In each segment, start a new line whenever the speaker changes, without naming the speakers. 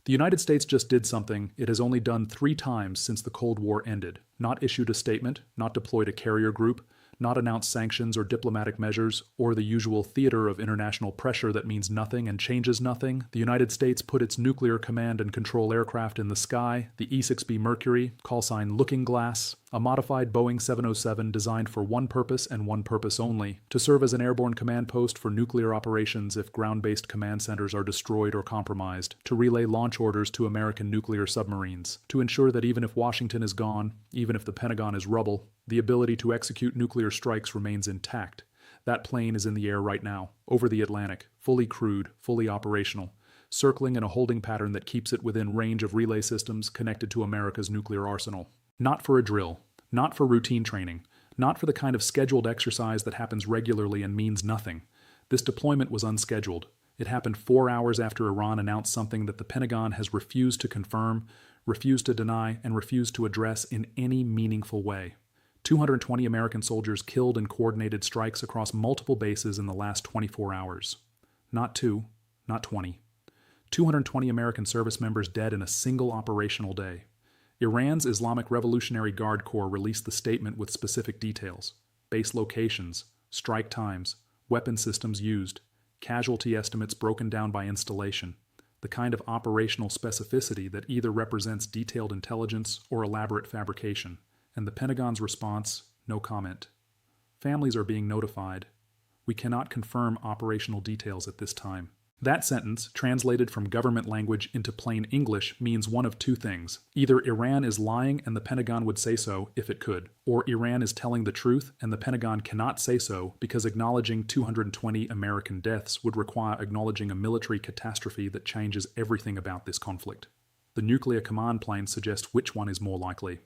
The United States just did something it has only done 3 times since the Cold War ended. Not issued a statement, not deployed a carrier group, not announced sanctions or diplomatic measures, or the usual theater of international pressure that means nothing and changes nothing. The United States put its nuclear command and control aircraft in the sky, the E6B Mercury, callsign Looking Glass, a modified Boeing 707 designed for one purpose and one purpose only, to serve as an airborne command post for nuclear operations if ground-based command centers are destroyed or compromised, to relay launch orders to American nuclear submarines, to ensure that even if Washington is gone, even if the Pentagon is rubble, the ability to execute nuclear strikes remains intact. That plane is in the air right now, over the Atlantic, fully crewed, fully operational, circling in a holding pattern that keeps it within range of relay systems connected to America's nuclear arsenal. Not for a drill, not for routine training, not for the kind of scheduled exercise that happens regularly and means nothing. This deployment was unscheduled. It happened 4 hours after Iran announced something that the Pentagon has refused to confirm, refused to deny, and refused to address in any meaningful way. 220 American soldiers killed in coordinated strikes across multiple bases in the last 24 hours. Not 2, not 20. 220 American service members dead in a single operational day. Iran's Islamic Revolutionary Guard Corps released the statement with specific details: base locations, strike times, weapon systems used, casualty estimates broken down by installation, the kind of operational specificity that either represents detailed intelligence or elaborate fabrication. And the Pentagon's response: no comment. Families are being notified. We cannot confirm operational details at this time. That sentence, translated from government language into plain English, means one of 2 things. Either Iran is lying and the Pentagon would say so if it could, or Iran is telling the truth and the Pentagon cannot say so because acknowledging 220 American deaths would require acknowledging a military catastrophe that changes everything about this conflict. The nuclear command plane suggests which one is more likely.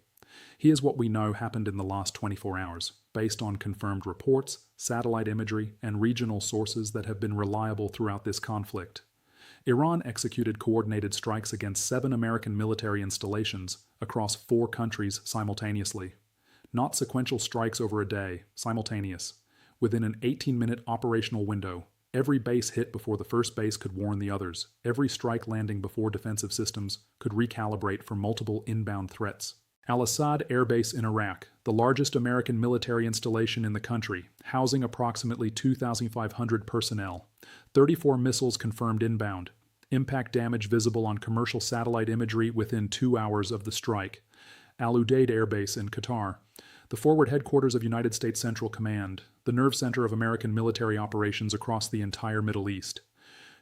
Here's what we know happened in the last 24 hours, based on confirmed reports, satellite imagery, and regional sources that have been reliable throughout this conflict. Iran executed coordinated strikes against 7 American military installations across 4 countries simultaneously. Not sequential strikes over a day, simultaneous. Within an 18-minute operational window, every base hit before the first base could warn the others. Every strike landing before defensive systems could recalibrate for multiple inbound threats. Al-Assad Air Base in Iraq, the largest American military installation in the country, housing approximately 2,500 personnel. 34 missiles confirmed inbound. Impact damage visible on commercial satellite imagery within 2 hours of the strike. Al-Udeid Air Base in Qatar, the forward headquarters of United States Central Command, the nerve center of American military operations across the entire Middle East.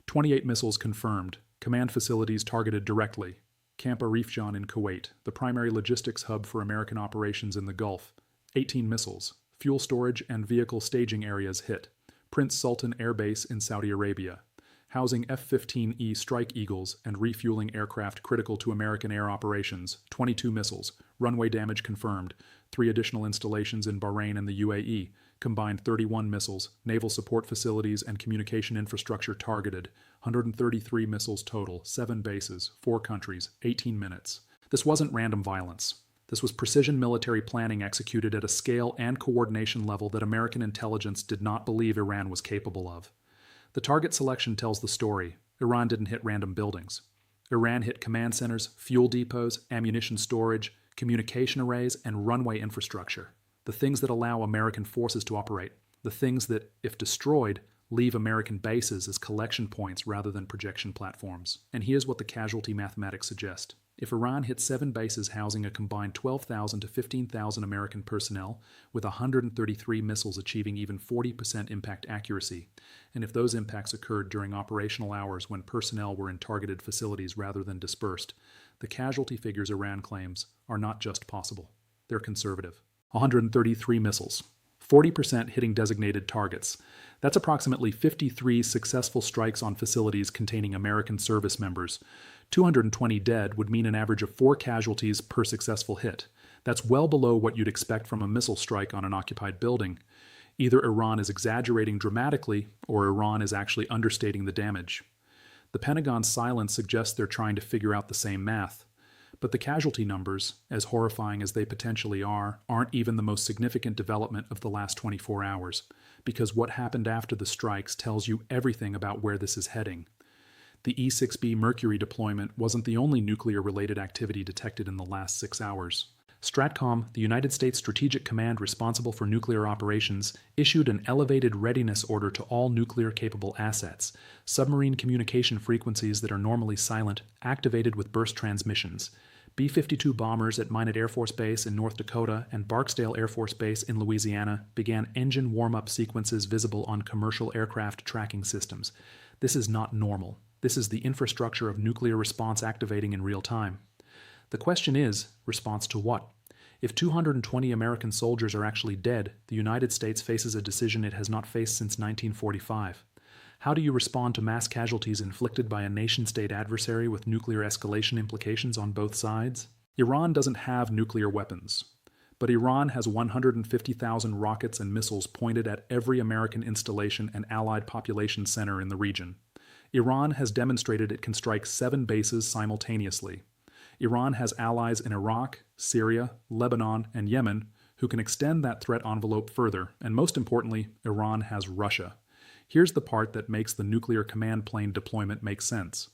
28 missiles confirmed, command facilities targeted directly. Camp Arifjan in Kuwait, the primary logistics hub for American operations in the Gulf. 18 missiles. Fuel storage and vehicle staging areas hit. Prince Sultan Air Base in Saudi Arabia, housing F-15E Strike Eagles and refueling aircraft critical to American air operations. 22 missiles. Runway damage confirmed. 3 additional installations in Bahrain and the UAE. Combined 31 missiles. Naval support facilities and communication infrastructure targeted. 133 missiles total, 7 bases, 4 countries, 18 minutes. This wasn't random violence. This was precision military planning executed at a scale and coordination level that American intelligence did not believe Iran was capable of. The target selection tells the story. Iran didn't hit random buildings. Iran hit command centers, fuel depots, ammunition storage, communication arrays, and runway infrastructure. The things that allow American forces to operate. The things that, if destroyed, leave American bases as collection points rather than projection platforms. And here's what the casualty mathematics suggest. If Iran hit 7 bases housing a combined 12,000 to 15,000 American personnel, with 133 missiles achieving even 40% impact accuracy, and if those impacts occurred during operational hours when personnel were in targeted facilities rather than dispersed, the casualty figures Iran claims are not just possible. They're conservative. 133 missiles. 40% hitting designated targets. That's approximately 53 successful strikes on facilities containing American service members. 220 dead would mean an average of 4 casualties per successful hit. That's well below what you'd expect from a missile strike on an occupied building. Either Iran is exaggerating dramatically, or Iran is actually understating the damage. The Pentagon's silence suggests they're trying to figure out the same math. But the casualty numbers, as horrifying as they potentially are, aren't even the most significant development of the last 24 hours, because what happened after the strikes tells you everything about where this is heading. The E6B Mercury deployment wasn't the only nuclear-related activity detected in the last 6 hours. STRATCOM, the United States Strategic Command responsible for nuclear operations, issued an elevated readiness order to all nuclear-capable assets, submarine communication frequencies that are normally silent, activated with burst transmissions. B-52 bombers at Minot Air Force Base in North Dakota and Barksdale Air Force Base in Louisiana began engine warm-up sequences visible on commercial aircraft tracking systems. This is not normal. This is the infrastructure of nuclear response activating in real time. The question is, response to what? If 220 American soldiers are actually dead, the United States faces a decision it has not faced since 1945. How do you respond to mass casualties inflicted by a nation-state adversary with nuclear escalation implications on both sides? Iran doesn't have nuclear weapons, but Iran has 150,000 rockets and missiles pointed at every American installation and allied population center in the region. Iran has demonstrated it can strike 7 bases simultaneously. Iran has allies in Iraq, Syria, Lebanon, and Yemen who can extend that threat envelope further, and most importantly, Iran has Russia. Here's the part that makes the nuclear command plane deployment make sense.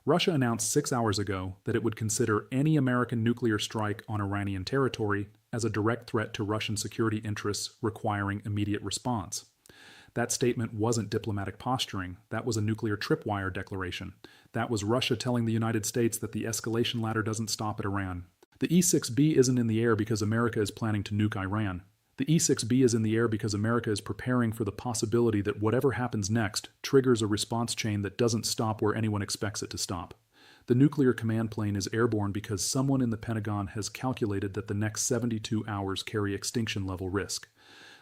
Russia announced 6 hours ago that it would consider any American nuclear strike on Iranian territory as a direct threat to Russian security interests requiring immediate response. That statement wasn't diplomatic posturing. That was a nuclear tripwire declaration. That was Russia telling the United States that the escalation ladder doesn't stop at Iran. The E6B isn't in the air because America is planning to nuke Iran. The E6B is in the air because America is preparing for the possibility that whatever happens next triggers a response chain that doesn't stop where anyone expects it to stop. The nuclear command plane is airborne because someone in the Pentagon has calculated that the next 72 hours carry extinction-level risk.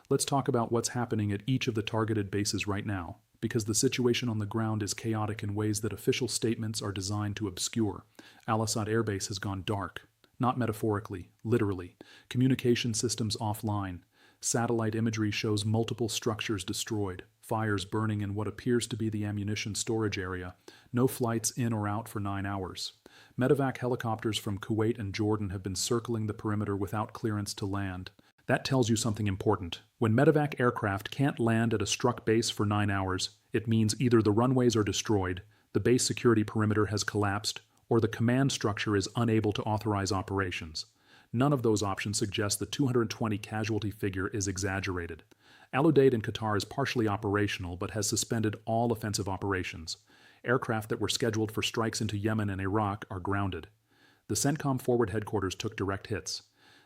Let's talk about what's happening at each of the targeted bases right now, because the situation on the ground is chaotic in ways that official statements are designed to obscure. Al-Assad Air Base has gone dark. Not metaphorically, literally. Communication systems offline. Satellite imagery shows multiple structures destroyed, fires burning in what appears to be the ammunition storage area, no flights in or out for 9 hours. Medevac helicopters from Kuwait and Jordan have been circling the perimeter without clearance to land. That tells you something important. When medevac aircraft can't land at a struck base for 9 hours, it means either the runways are destroyed, the base security perimeter has collapsed, or the command structure is unable to authorize operations. None of those options suggest the 220 casualty figure is exaggerated. Al Udeid in Qatar is partially operational but has suspended all offensive operations. Aircraft that were scheduled for strikes into Yemen and Iraq are grounded. The CENTCOM forward headquarters took direct hits.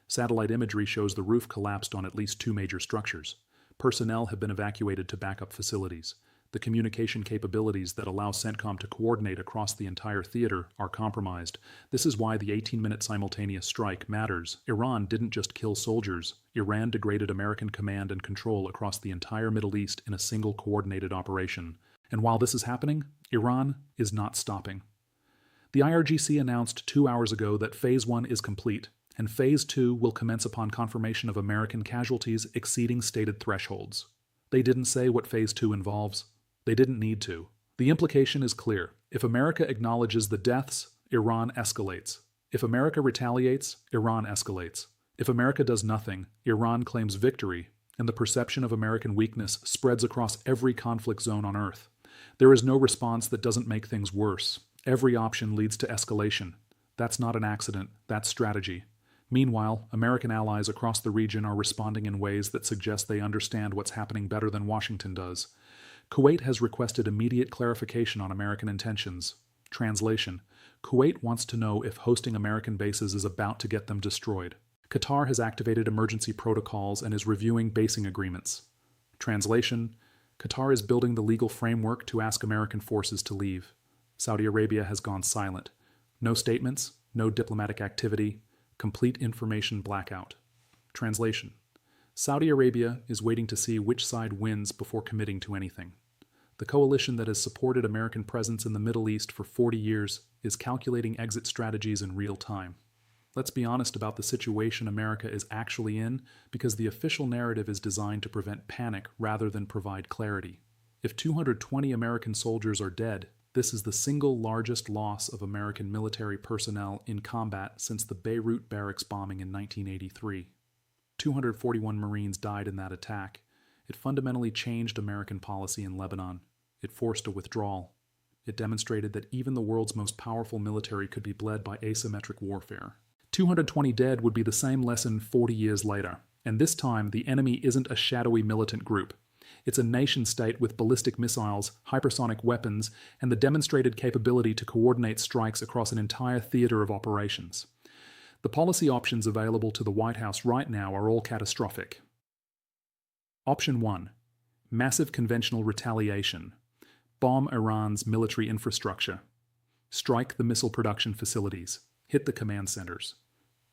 Satellite imagery shows the roof collapsed on at least 2 major structures. Personnel have been evacuated to backup facilities. The communication capabilities that allow CENTCOM to coordinate across the entire theater are compromised. This is why the 18-minute simultaneous strike matters. Iran didn't just kill soldiers. Iran degraded American command and control across the entire Middle East in a single coordinated operation. And while this is happening, Iran is not stopping. The IRGC announced 2 hours ago that Phase 1 is complete, and Phase 2 will commence upon confirmation of American casualties exceeding stated thresholds. They didn't say what Phase 2 involves. They didn't need to. The implication is clear. If America acknowledges the deaths, Iran escalates. If America retaliates, Iran escalates. If America does nothing, Iran claims victory, and the perception of American weakness spreads across every conflict zone on Earth. There is no response that doesn't make things worse. Every option leads to escalation. That's not an accident, that's strategy. Meanwhile, American allies across the region are responding in ways that suggest they understand what's happening better than Washington does. Kuwait has requested immediate clarification on American intentions. Translation: Kuwait wants to know if hosting American bases is about to get them destroyed. Qatar has activated emergency protocols and is reviewing basing agreements. Translation: Qatar is building the legal framework to ask American forces to leave. Saudi Arabia has gone silent. No statements, no diplomatic activity, complete information blackout. Translation: Saudi Arabia is waiting to see which side wins before committing to anything. The coalition that has supported American presence in the Middle East for 40 years is calculating exit strategies in real time. Let's be honest about the situation America is actually in, because the official narrative is designed to prevent panic rather than provide clarity. If 220 American soldiers are dead, this is the single largest loss of American military personnel in combat since the Beirut barracks bombing in 1983. 241 Marines died in that attack. It fundamentally changed American policy in Lebanon. It forced a withdrawal. It demonstrated that even the world's most powerful military could be bled by asymmetric warfare. 220 dead would be the same lesson 40 years later, and this time the enemy isn't a shadowy militant group. It's a nation-state with ballistic missiles, hypersonic weapons, and the demonstrated capability to coordinate strikes across an entire theater of operations. The policy options available to the White House right now are all catastrophic. Option 1. Massive conventional retaliation. Bomb Iran's military infrastructure. Strike the missile production facilities. Hit the command centers.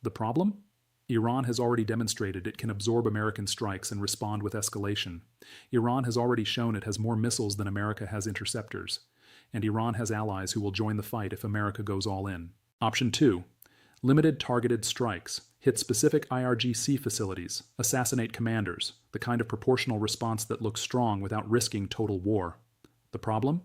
The problem? Iran has already demonstrated it can absorb American strikes and respond with escalation. Iran has already shown it has more missiles than America has interceptors. And Iran has allies who will join the fight if America goes all in. Option 2. Limited targeted strikes. Hit specific IRGC facilities. Assassinate commanders. The kind of proportional response that looks strong without risking total war. The problem?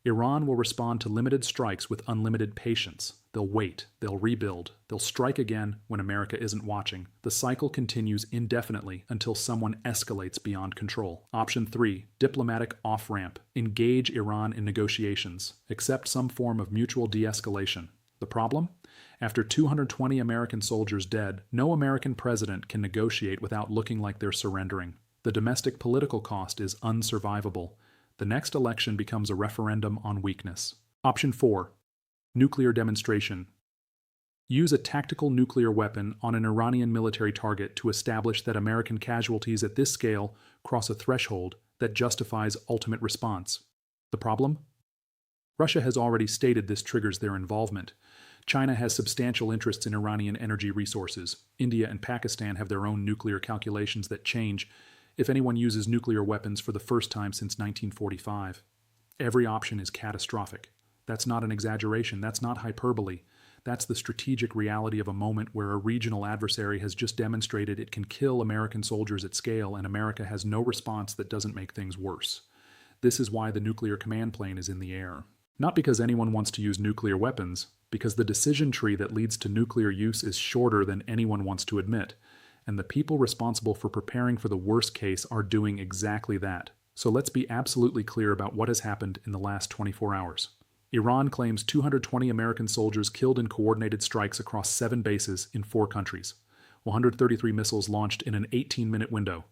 Iran will respond to limited strikes with unlimited patience. They'll wait, they'll rebuild, they'll strike again when America isn't watching. The cycle continues indefinitely until someone escalates beyond control. Option 3. Diplomatic off-ramp. Engage Iran in negotiations. Accept some form of mutual de-escalation. The problem? After 220 American soldiers dead, no American president can negotiate without looking like they're surrendering. The domestic political cost is unsurvivable. The next election becomes a referendum on weakness. Option 4. Nuclear demonstration. Use a tactical nuclear weapon on an Iranian military target to establish that American casualties at this scale cross a threshold that justifies ultimate response. The problem? Russia has already stated this triggers their involvement. China has substantial interests in Iranian energy resources. India and Pakistan have their own nuclear calculations that change if anyone uses nuclear weapons for the first time since 1945. Every option is catastrophic. That's not an exaggeration. That's not hyperbole. That's the strategic reality of a moment where a regional adversary has just demonstrated it can kill American soldiers at scale, and America has no response that doesn't make things worse. This is why the nuclear command plane is in the air. Not because anyone wants to use nuclear weapons, because the decision tree that leads to nuclear use is shorter than anyone wants to admit, and the people responsible for preparing for the worst case are doing exactly that. So let's be absolutely clear about what has happened in the last 24 hours. Iran claims 220 American soldiers killed in coordinated strikes across 7 bases in 4 countries. 133 missiles launched in an 18-minute window.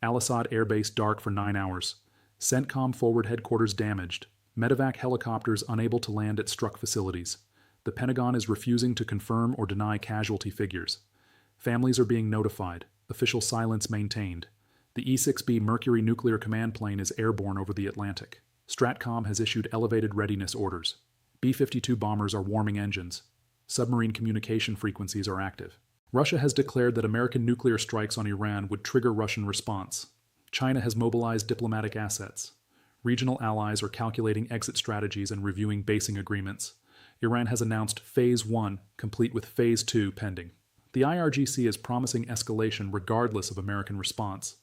Al-Assad Air Base dark for 9 hours. CENTCOM forward headquarters damaged. Medevac helicopters unable to land at struck facilities. The Pentagon is refusing to confirm or deny casualty figures. Families are being notified. Official silence maintained. The E6B Mercury nuclear command plane is airborne over the Atlantic. STRATCOM has issued elevated readiness orders. B-52 bombers are warming engines. Submarine communication frequencies are active. Russia has declared that American nuclear strikes on Iran would trigger Russian response. China has mobilized diplomatic assets. Regional allies are calculating exit strategies and reviewing basing agreements. Iran has announced Phase 1, complete with Phase 2 pending. The IRGC is promising escalation regardless of American response.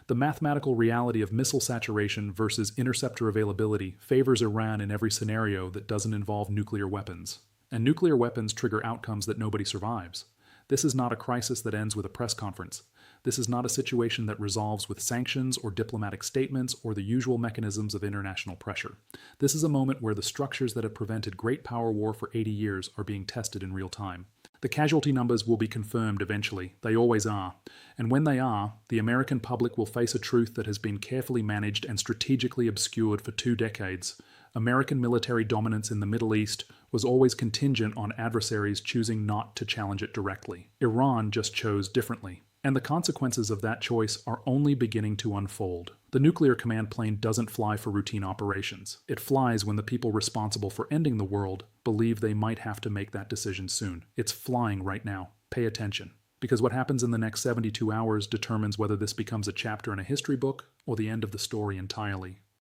The mathematical reality of missile saturation versus interceptor availability favors Iran in every scenario that doesn't involve nuclear weapons. And nuclear weapons trigger outcomes that nobody survives. This is not a crisis that ends with a press conference. This is not a situation that resolves with sanctions or diplomatic statements or the usual mechanisms of international pressure. This is a moment where the structures that have prevented great power war for 80 years are being tested in real time. The casualty numbers will be confirmed eventually. They always are. And when they are, the American public will face a truth that has been carefully managed and strategically obscured for 2 decades. American military dominance in the Middle East was always contingent on adversaries choosing not to challenge it directly. Iran just chose differently. And the consequences of that choice are only beginning to unfold. The nuclear command plane doesn't fly for routine operations. It flies when the people responsible for ending the world believe they might have to make that decision soon. It's flying right now. Pay attention. Because what happens in the next 72 hours determines whether this becomes a chapter in a history book or the end of the story entirely.